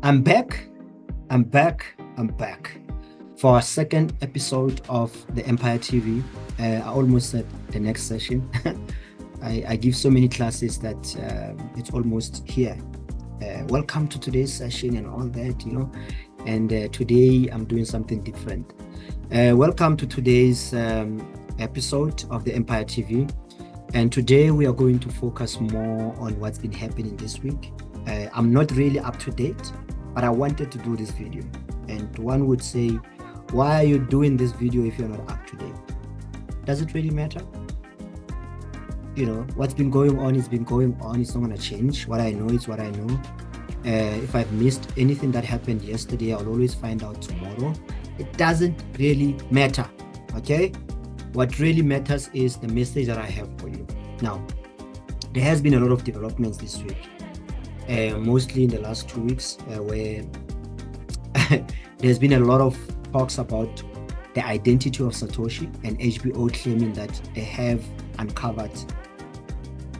I'm back. I'm back for our second episode of the Empire TV. I almost said the next session. I give so many classes that it's almost here. Welcome to today's session and all that. And today I'm doing something different. Welcome to today's episode of the Empire TV. And today we are going to focus more on what's been happening this week. I'm not really up to date, but I wanted to do this video. And one would say, why are you doing this video if you're not up to date? Does it really matter? What's been going on is been going on. It's not going to change. What I know is what I know. If I've missed anything that happened yesterday, I'll always find out tomorrow. It doesn't really matter, okay? What really matters is the message that I have for you. Now, there has been a lot of developments this week, mostly in the last 2 weeks, where there's been a lot of talks about the identity of Satoshi and HBO claiming that they have uncovered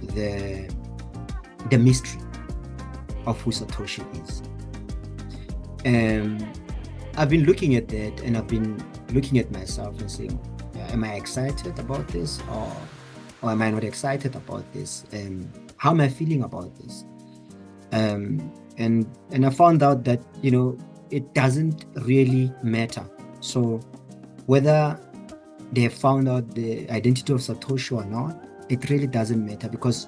the mystery of who Satoshi is. I've been looking at that, and I've been looking at myself and saying, am I excited about this, or am I not excited about this? How am I feeling about this? And I found out that it doesn't really matter. So whether they have found out the identity of Satoshi or not, it really doesn't matter, because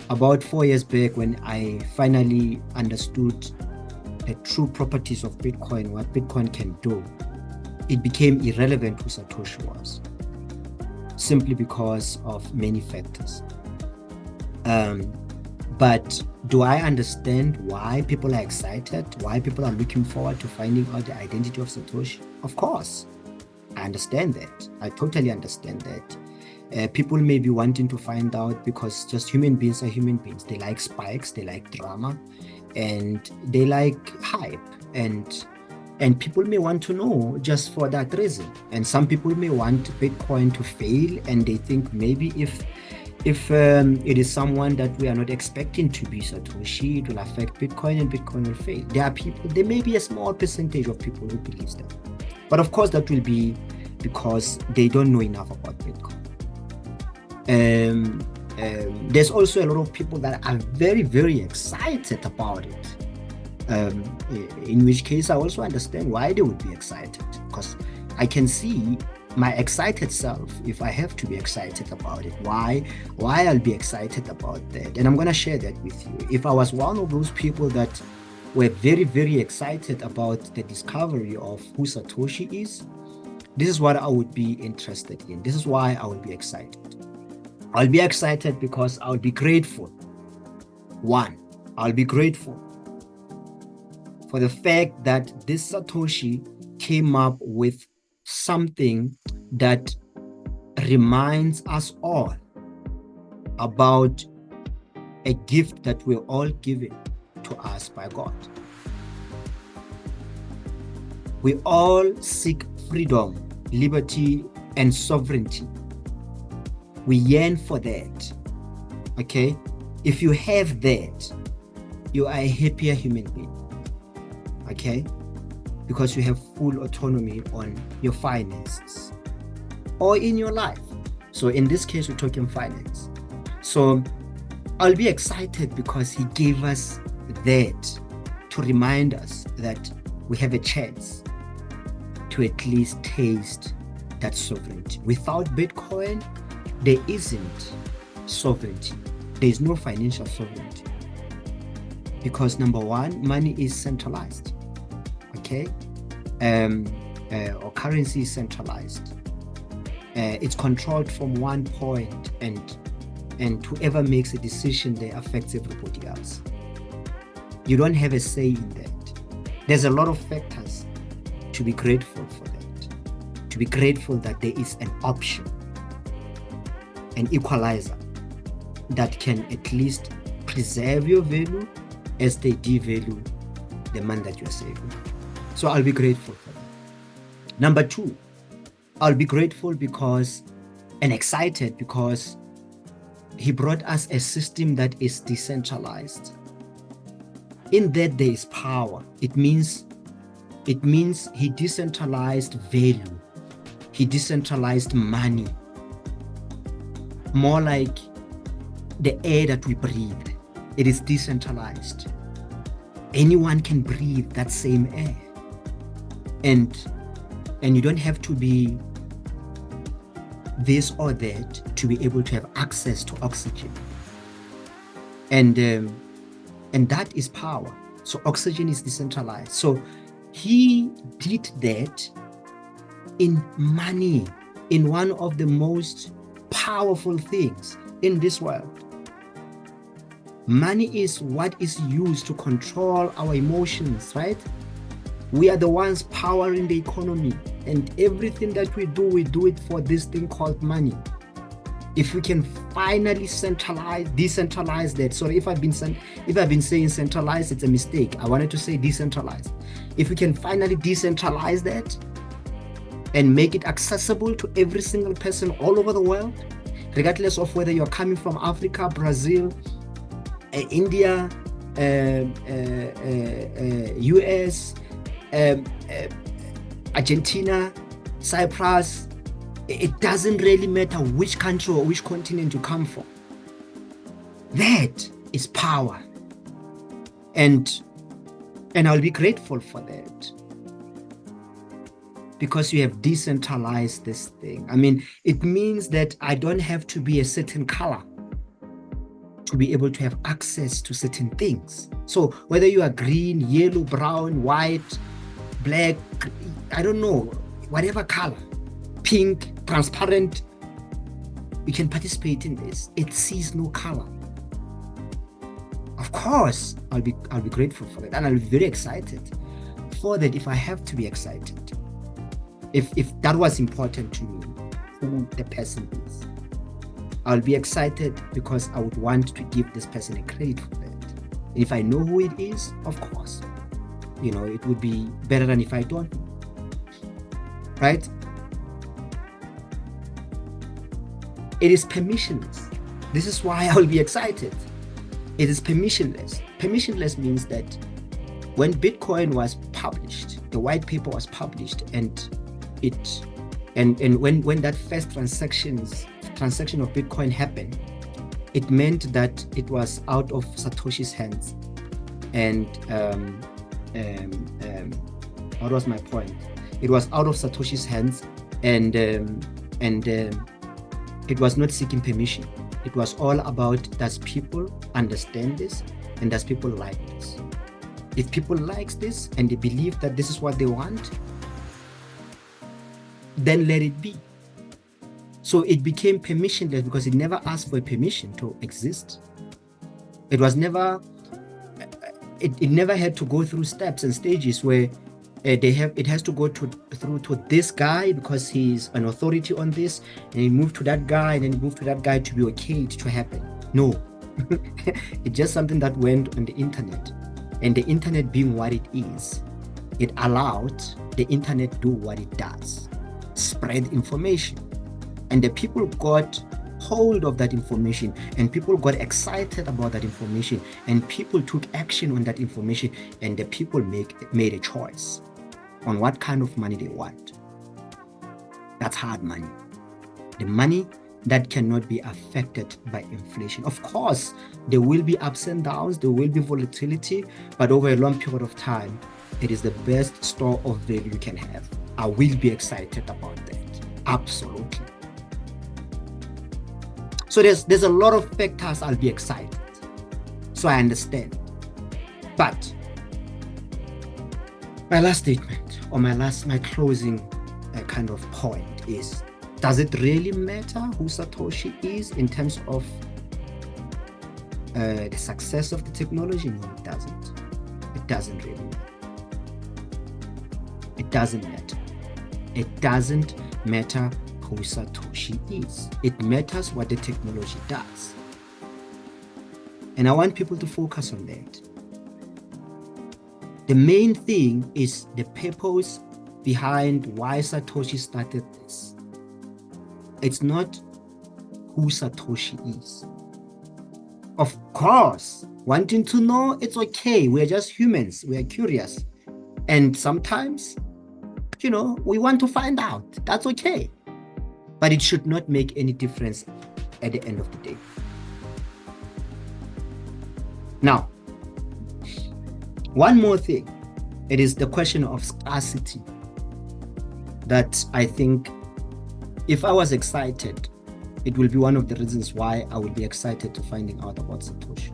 about 4 years back, when I finally understood the true properties of Bitcoin, what Bitcoin can do, it became irrelevant who Satoshi was, simply because of many factors. But do I understand why people are excited, why people are looking forward to finding out the identity of Satoshi? Of course, I understand that. I totally understand that. People may be wanting to find out because just human beings are human beings. They like spikes, they like drama, and they like hype. And people may want to know just for that reason. And some people may want Bitcoin to fail, and they think maybe if it is someone that we are not expecting to be Satoshi, it will affect Bitcoin and Bitcoin will fail. There may be a small percentage of people who believes that. But of course, that will be because they don't know enough about Bitcoin. There's also a lot of people that are very, very excited about it. In which case, I also understand why they would be excited, because I can see my excited self if I have to be excited about it. Why I'll be excited about that, and I'm going to share that with you. If I was one of those people that were very, very excited about the discovery of who Satoshi is, this is what I would be interested in. This is why I will be excited. I'll be excited because I'll be grateful. One, I'll be grateful for the fact that this Satoshi came up with something that reminds us all about a gift that we're all given to us by God. We all seek freedom, liberty, and sovereignty. We yearn for that. Okay? If you have that, you are a happier human being. Okay? Because you have full autonomy on your finances or in your life. So in this case, we're talking finance. So I'll be excited because he gave us that to remind us that we have a chance to at least taste that sovereignty. Without Bitcoin, there isn't sovereignty. There is no financial sovereignty. Because number one, money is centralized. Okay? Or currency is centralized. It's controlled from one point, and whoever makes a decision there affects everybody else. You don't have a say in that. There's a lot of factors to be grateful for that. To be grateful that there is an option, an equalizer that can at least preserve your value as they devalue the money that you're saving. So I'll be grateful for that. Number two, I'll be grateful because and excited because he brought us a system that is decentralized. In that there is power. It means he decentralized value. He decentralized money. More like the air that we breathe. It is decentralized. Anyone can breathe that same air. And you don't have to be this or that to be able to have access to oxygen. And that is power. So oxygen is decentralized. So he did that in money, in one of the most powerful things in this world. Money is what is used to control our emotions, right? We are the ones powering the economy, and everything that we do it for this thing called money. If we can finally decentralize that. Sorry, if I've been saying centralized, it's a mistake. I wanted to say decentralized. If we can finally decentralize that and make it accessible to every single person all over the world, regardless of whether you're coming from Africa, Brazil, India, US, Argentina, Cyprus, it doesn't really matter which country or which continent you come from. That is power. And I'll be grateful for that, because you have decentralized this thing. I mean, it means that I don't have to be a certain color to be able to have access to certain things. So whether you are green, yellow, brown, white, black, I don't know, whatever color, pink, transparent, you can participate in this. It sees no color. Of course, I'll be grateful for that, and I'll be very excited for that. If I have to be excited, if that was important to me, who the person is, I'll be excited because I would want to give this person a credit for that. And if I know who it is, of course, it would be better than if I don't, right? It is permissionless. This is why I will be excited. It is permissionless. Permissionless means that when Bitcoin was published, the white paper was published, and when that first transaction of Bitcoin happened, it meant that it was out of Satoshi's hands. And what was my point? It was out of Satoshi's hands, and it was not seeking permission. It was all about, does people understand this, and does people like this? If people like this and they believe that this is what they want, then let it be. So it became permissionless because it never asked for permission to exist. It was never, it never had to go through steps and stages where it has to go through to this guy because he's an authority on this, and he moved to that guy, and then he moved to that guy to be okay to happen. No, it's just something that went on the internet, and the internet being what it is, it allowed the internet do what it does, spread information, and the people got hold of that information, and people got excited about that information, and people took action on that information, and the people made a choice on what kind of money they want. That's hard money. The money that cannot be affected by inflation. Of course, there will be ups and downs, there will be volatility, but over a long period of time, it is the best store of value you can have. I will be excited about that. Absolutely. So there's a lot of factors I'll be excited. So I understand. But my last statement, or my closing kind of point is, does it really matter who Satoshi is in terms of the success of the technology? No, it doesn't. It doesn't really matter. It doesn't matter. It doesn't matter who Satoshi is. It matters what the technology does. And I want people to focus on that. The main thing is the purpose behind why Satoshi started this. It's not who Satoshi is. Of course, Wanting to know, it's okay. We're just humans. We are curious. And sometimes, we want to find out. That's okay. But it should not make any difference at the end of the day. Now, one more thing. It is the question of scarcity that I think if I was excited, it will be one of the reasons why I will be excited to finding out about Satoshi.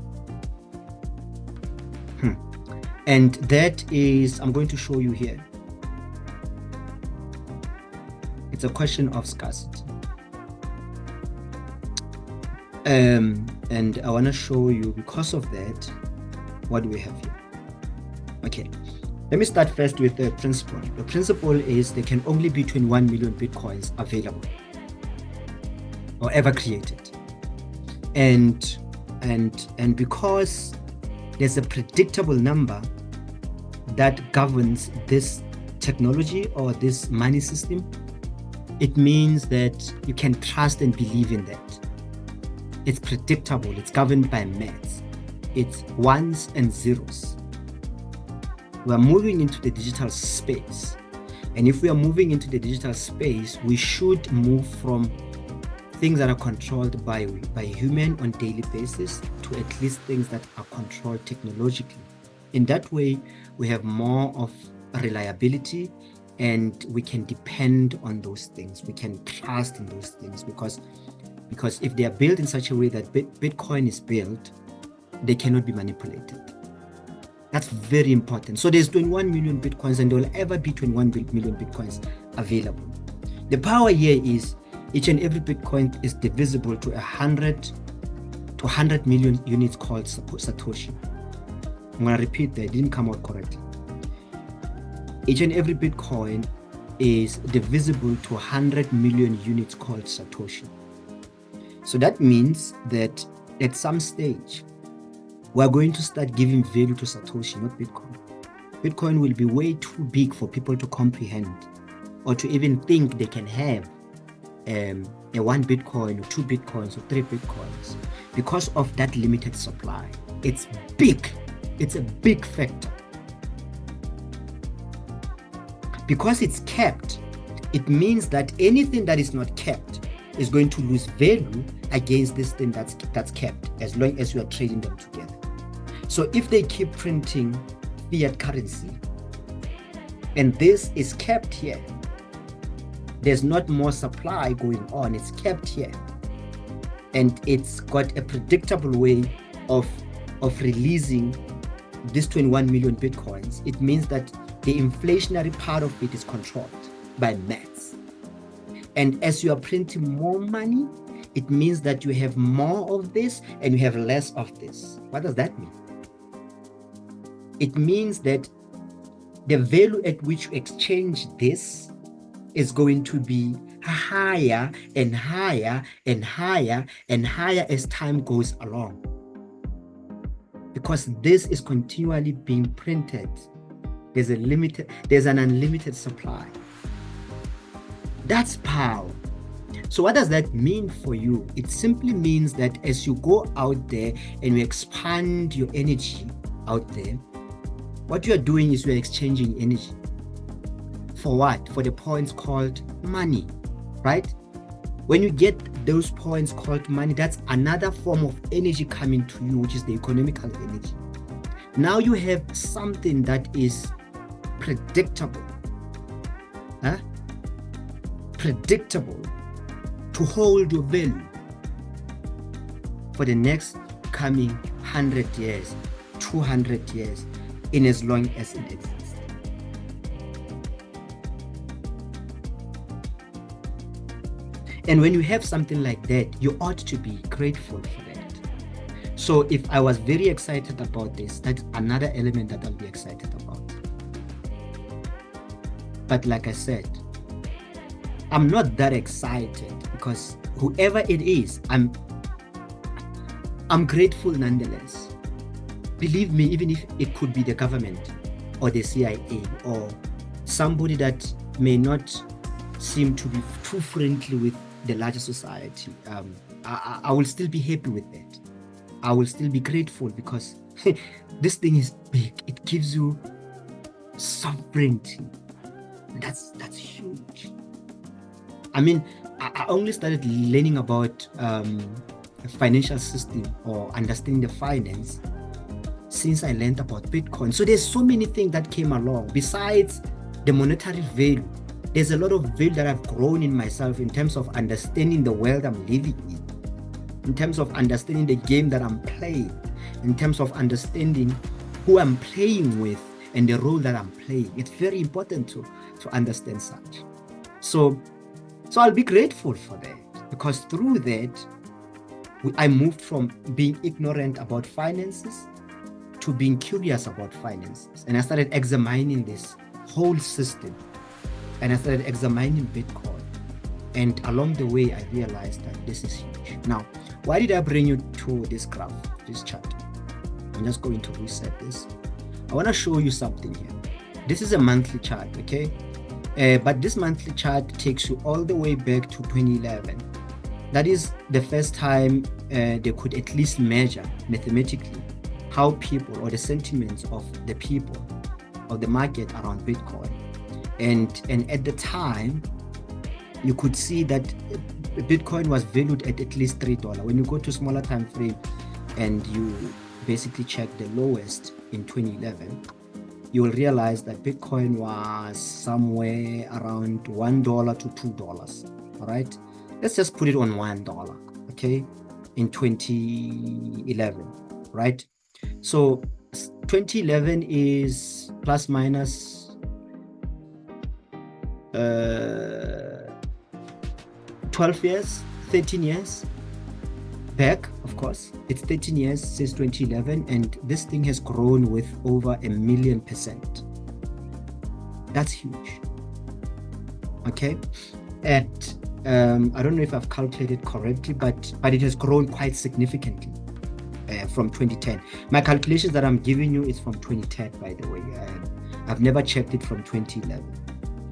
And that is, I'm going to show you here. It's a question of scarcity. And I want to show you, because of that, what do we have here? Okay, let me start first with the principle. The principle is there can only be 21 million Bitcoins available or ever created. And because there's a predictable number that governs this technology or this money system, it means that you can trust and believe in that. It's predictable, it's governed by maths. It's ones and zeros. We are moving into the digital space. And if we are moving into the digital space, we should move from things that are controlled by human on a daily basis to at least things that are controlled technologically. In that way, we have more of reliability and we can depend on those things. We can trust in those things because if they are built in such a way that Bitcoin is built, they cannot be manipulated. That's very important. So there's 21 million Bitcoins and there will ever be 21 million Bitcoins available. The power here is each and every Bitcoin is divisible to 100 million units called Satoshi. I'm going to repeat that, it didn't come out correctly. Each and every Bitcoin is divisible to 100 million units called Satoshi. So that means that at some stage, we're going to start giving value to Satoshi, not Bitcoin. Bitcoin will be way too big for people to comprehend or to even think they can have a 1 Bitcoin or 2 Bitcoins or 3 Bitcoins because of that limited supply. It's big. It's a big factor. Because it's kept, it means that anything that is not kept is going to lose value against this thing that's kept, as long as you are trading them together. So if they keep printing fiat currency and this is kept here, there's not more supply going on, it's kept here, and it's got a predictable way of releasing this 21 million Bitcoins, it means that the inflationary part of it is controlled by maths. And as you are printing more money, it means that you have more of this and you have less of this. What does that mean? It means that the value at which you exchange this is going to be higher and higher and higher and higher as time goes along. Because this is continually being printed. There's an unlimited supply. That's power. So what does that mean for you? It simply means that as you go out there and you expand your energy out there, what you are doing is you are exchanging energy. For what? For the points called money, right? When you get those points called money, that's another form of energy coming to you, which is the economical energy. Now you have something that is predictable, predictable to hold your value for the next coming 100 years, 200 years, in as long as it exists. And when you have something like that, you ought to be grateful for that. So if I was very excited about this, that's another element that I'll be excited about. But like I said, I'm not that excited because whoever it is, I'm grateful nonetheless. Believe me, even if it could be the government or the CIA or somebody that may not seem to be too friendly with the larger society, I will still be happy with that. I will still be grateful because this thing is big. It gives you sovereignty. That's huge. I mean, I only started learning about financial system or understanding the finance since I learned about Bitcoin. So there's so many things that came along besides the monetary value. There's a lot of value that I've grown in myself in terms of understanding the world I'm living in terms of understanding the game that I'm playing, in terms of understanding who I'm playing with and the role that I'm playing. It's very important to understand such. So I'll be grateful for that, because through that, I moved from being ignorant about finances to being curious about finances. And I started examining this whole system. And I started examining Bitcoin. And along the way, I realized that this is huge. Now, why did I bring you to this graph, this chart? I'm just going to reset this. I want to show you something here. This is a monthly chart, okay? But this monthly chart takes you all the way back to 2011. That is the first time they could at least measure mathematically how people, or the sentiments of the people of the market around Bitcoin. And at the time, you could see that Bitcoin was valued at least $3. When you go to smaller time frame and you basically check the lowest in 2011, you will realize that Bitcoin was somewhere around $1 to $2. All right, let's just put it on $1, okay, in 2011, right? So 2011 is plus minus 12 years, 13 years back. Of course, it's 13 years since 2011, and this thing has grown with over 1,000,000%. That's huge. Okay, and I don't know if I've calculated correctly, but it has grown quite significantly from 2010. My calculations that I'm giving you is from 2010, by the way. I've never checked it from 2011.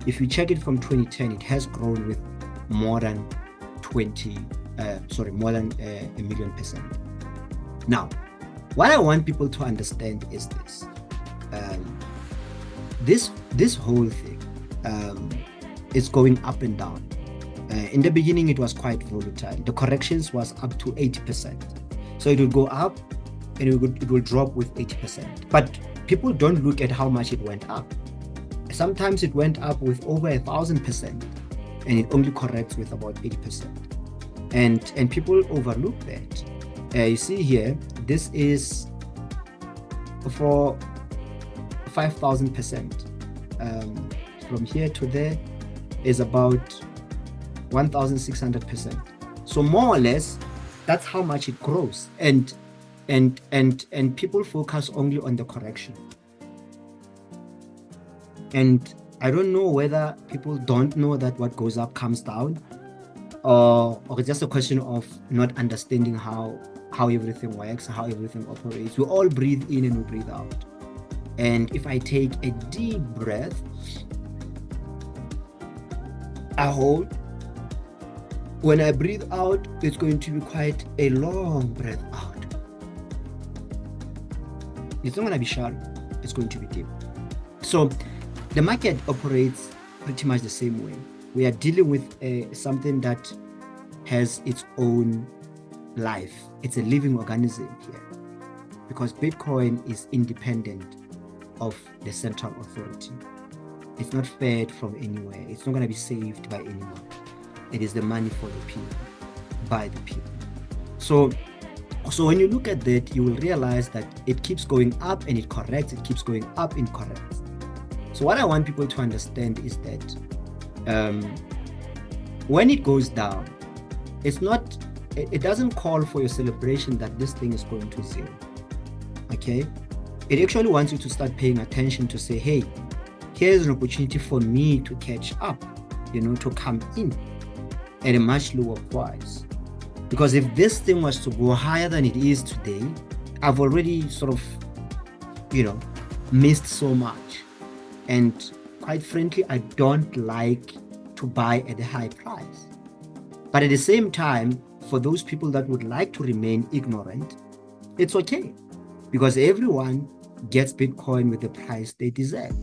If you check it from 2010, it has grown with more than more than 1,000,000%. Now, what I want people to understand is this. This whole thing is going up and down. In the beginning, it was quite volatile. The corrections was up to 80%. So it will go up and it will drop with 80%. But people don't look at how much it went up. Sometimes it went up with over 1,000%, and it only corrects with about 80%. And people overlook that. You see here, this is for 5,000%. From here to there is about 1,600%. So more or less, that's how much it grows. And people focus only on the correction. And I don't know whether people don't know that what goes up comes down, or it's just a question of not understanding how everything works, how everything operates. We all breathe in and we breathe out. And if I take a deep breath, I hold. When I breathe out, it's going to be quite a long breath out. It's not going to be shallow, it's going to be deep. So the market operates pretty much the same way. We are dealing with something that has its own life. It's a living organism here, because Bitcoin is independent of the central authority. It's not fed from anywhere. It's not going to be saved by anyone. It is the money for the people, by the people. So when you look at that, you will realize that it keeps going up and it corrects. It keeps going up and corrects. So what I want people to understand is that when it goes down, it doesn't call for your celebration that this thing is going to zero. Okay? It actually wants you to start paying attention to say, hey, here's an opportunity for me to catch up, to come in at a much lower price. Because if this thing was to go higher than it is today, I've already sort of, missed so much. And quite frankly, I don't like to buy at a high price. But at the same time, for those people that would like to remain ignorant, It's okay, because everyone gets Bitcoin with the price they deserve.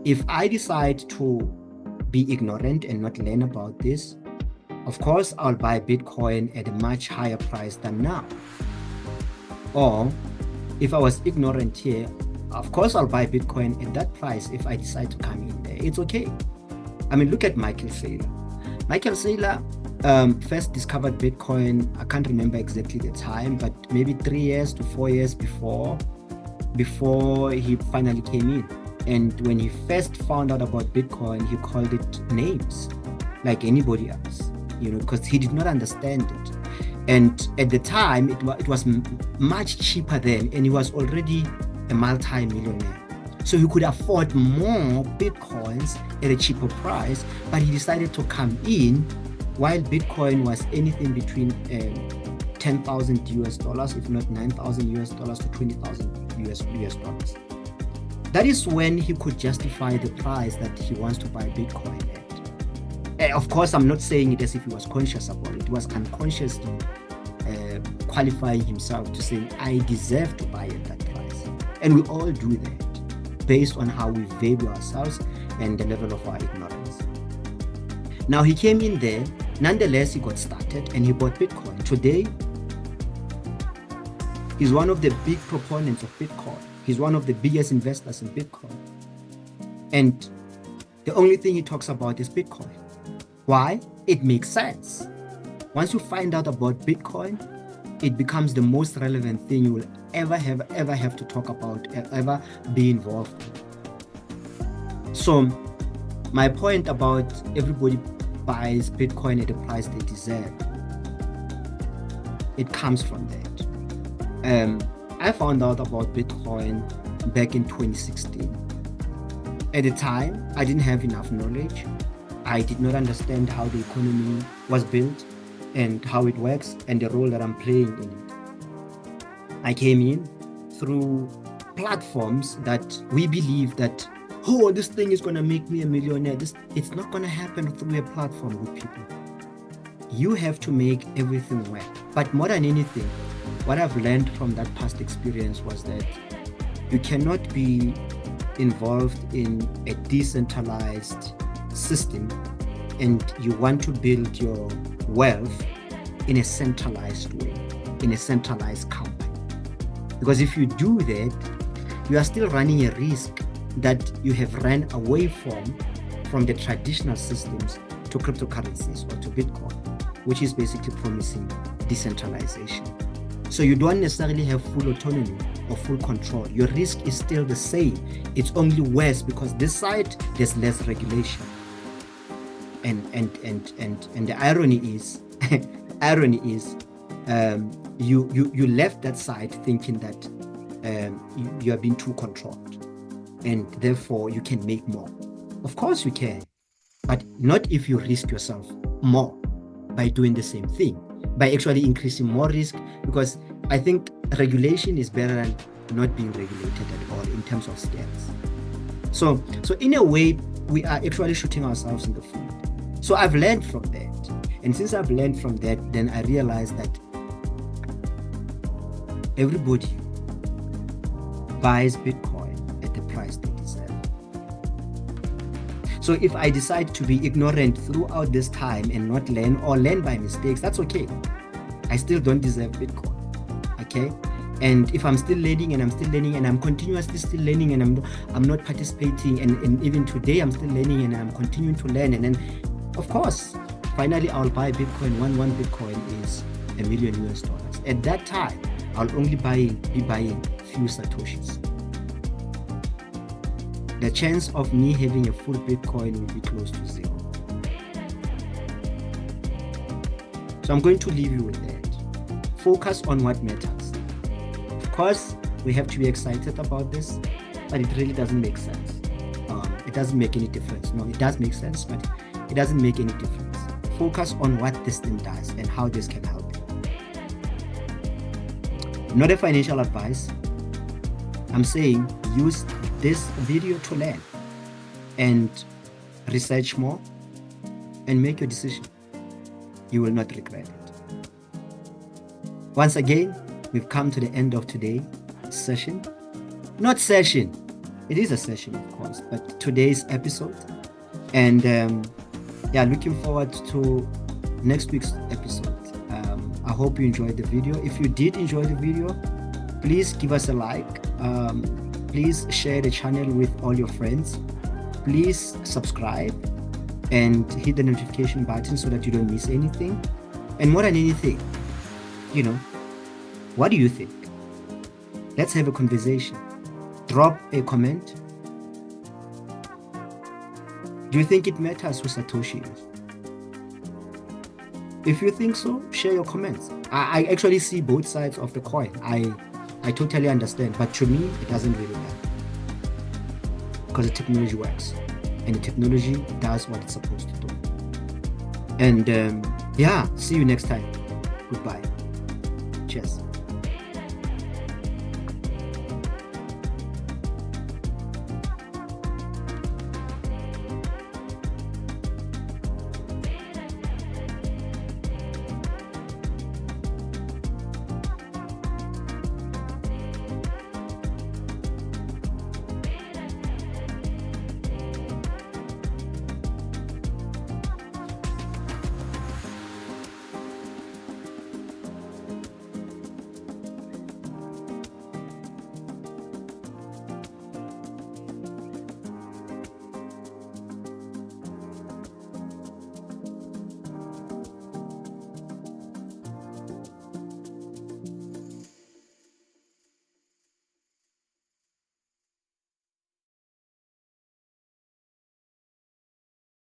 If I decide to be ignorant and not learn about this, of course, I'll buy Bitcoin at a much higher price than now. Or if I was ignorant here, of course, I'll buy Bitcoin at that price if I decide to come in there. It's okay. I mean, look at Michael Saylor. Michael Saylor first discovered Bitcoin, I can't remember exactly the time, but maybe 3 years to 4 years before he finally came in. And when he first found out about Bitcoin, he called it names like anybody else, because he did not understand it. And at the time, it was much cheaper then, and he was already a multi-millionaire. So he could afford more Bitcoins at a cheaper price, but he decided to come in while Bitcoin was anything between 10,000 US dollars, if not 9,000 US dollars to 20,000 US dollars. That is when he could justify the price that he wants to buy Bitcoin at. Of course, I'm not saying it as if he was conscious about it. He was unconsciously qualifying himself to say, I deserve to buy at that price. And we all do that based on how we value ourselves and the level of our ignorance. Now, he came in there. Nonetheless, he got started and he bought Bitcoin. Today, he's one of the big proponents of Bitcoin. He's one of the biggest investors in Bitcoin. And the only thing he talks about is Bitcoin. Why? It makes sense. Once you find out about Bitcoin, it becomes the most relevant thing you will ever have to talk about, ever be involved in. So my point about everybody buys Bitcoin at the price they deserve, it comes from that. I found out about Bitcoin back in 2016. At the time, I didn't have enough knowledge. I did not understand how the economy was built and how it works and the role that I'm playing in it. I came in through platforms that we believe that, oh, this thing is going to make me a millionaire. It's not going to happen through a platform with people. You have to make everything work. But more than anything, what I've learned from that past experience was that you cannot be involved in a decentralized system and you want to build your wealth in a centralized way, in a centralized company. Because if you do that, you are still running a risk that you have ran away from the traditional systems to cryptocurrencies or to Bitcoin, which is basically promising decentralization. So you don't necessarily have full autonomy or full control. Your risk is still the same. It's only worse because this side, there's less regulation. And the irony is, you left that side thinking that you are being too controlled, and therefore you can make more. Of course you can, but not if you risk yourself more by doing the same thing, by actually increasing more risk, because I think regulation is better than not being regulated at all in terms of scales. So in a way, we are actually shooting ourselves in the foot. So I've learned from that. And since I've learned from that, then I realized that everybody buys Bitcoin at the price they deserve. So if I decide to be ignorant throughout this time and not learn or learn by mistakes, that's okay. I still don't deserve Bitcoin, okay? And if I'm still learning and I'm continuously still learning and I'm not participating, and even today I'm still learning and I'm continuing to learn, and then of course, finally I'll buy Bitcoin. One Bitcoin is $1 million US. At that time, I'll only be buying few Satoshis. The chance of me having a full Bitcoin will be close to 0. So I'm going to leave you with that. Focus on what matters. Of course, we have to be excited about this, but it really doesn't make sense. It doesn't make any difference. No, it does make sense, but it doesn't make any difference. Focus on what this thing does and how this can help you. Not a financial advice. I'm saying use this video to learn and research more and make your decision. You will not regret it. Once again, we've come to the end of today's session. Not session, it is a session, of course, but today's episode. And yeah, looking forward to next week's episode. I hope you enjoyed the video. If you did enjoy the video, please give us a like. Please share the channel with all your friends. Please subscribe and hit the notification button so that you don't miss anything. And more than anything, you know, what do you think? Let's have a conversation. Drop a comment. Do you think it matters who Satoshi is? If you think so, share your comments. I actually see both sides of the coin. I totally understand, but to me, it doesn't really matter. Because the technology works, and the technology does what it's supposed to do. And yeah, see you next time. Goodbye. Cheers.